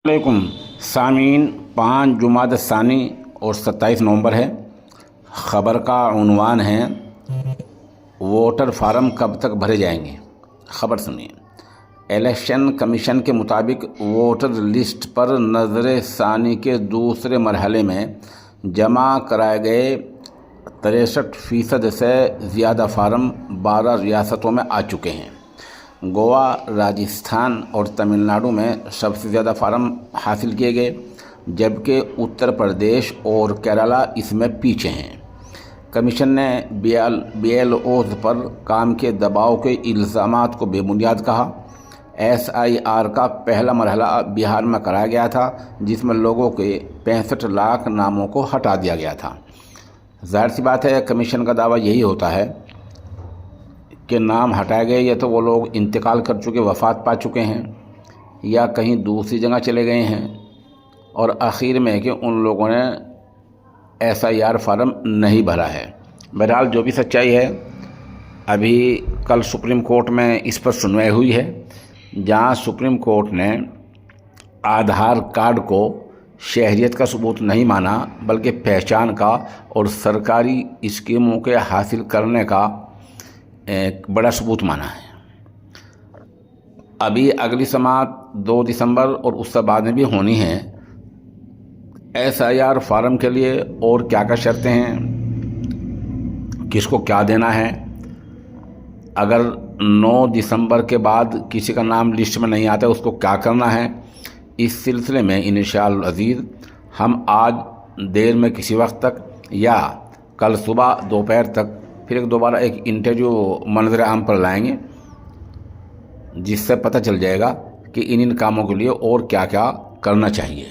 علیکم سامعین، 5 جمادی الثانی اور 27 نومبر ہے۔ خبر کا عنوان ہے ووٹر فارم کب تک بھرے جائیں گے۔ خبر سنیے۔ الیکشن کمیشن کے مطابق ووٹر لسٹ پر نظر ثانی کے دوسرے مرحلے میں جمع کرائے گئے 63% سے زیادہ فارم 12 ریاستوں میں آ چکے ہیں۔ گوا، راجستھان اور تمل ناڈو میں سب سے زیادہ فارم حاصل کیے گئے، جبکہ اتر پردیش اور کیرالہ اس میں پیچھے ہیں۔ کمیشن نے BLOز پر کام کے دباؤ کے الزامات کو بے بنیاد کہا۔ SIR کا پہلا مرحلہ بہار میں کرایا گیا تھا، جس میں لوگوں کے 65 لاکھ ناموں کو ہٹا دیا گیا تھا۔ ظاہر سی بات ہے، کمیشن کا دعویٰ یہی ہوتا ہے کہ نام ہٹائے گئے یا تو وہ لوگ انتقال کر چکے، وفات پا چکے ہیں، یا کہیں دوسری جگہ چلے گئے ہیں، اور آخر میں کہ ان لوگوں نے SIR فارم نہیں بھرا ہے۔ بہرحال جو بھی سچائی ہے، ابھی کل سپریم کورٹ میں اس پر سنوائی ہوئی ہے، جہاں سپریم کورٹ نے آدھار کارڈ کو شہریت کا ثبوت نہیں مانا، بلکہ پہچان کا اور سرکاری اسکیموں کے حاصل کرنے کا ایک بڑا ثبوت مانا ہے۔ ابھی اگلی سماعت 2 دسمبر اور اس سے بعد میں بھی ہونی ہے۔ SIR فارم کے لیے اور کیا کیا شرطیں ہیں، کس کو کیا دینا ہے، اگر 9 دسمبر کے بعد کسی کا نام لسٹ میں نہیں آتا اس کو کیا کرنا ہے، اس سلسلے میں انشاءاللہ العزیز ہم آج دیر میں کسی وقت تک یا کل صبح دوپہر تک پھر دوبارہ ایک انٹرویو منظر عام پر لائیں گے، جس سے پتہ چل جائے گا کہ ان کاموں کے لیے اور کیا کیا کرنا چاہیے۔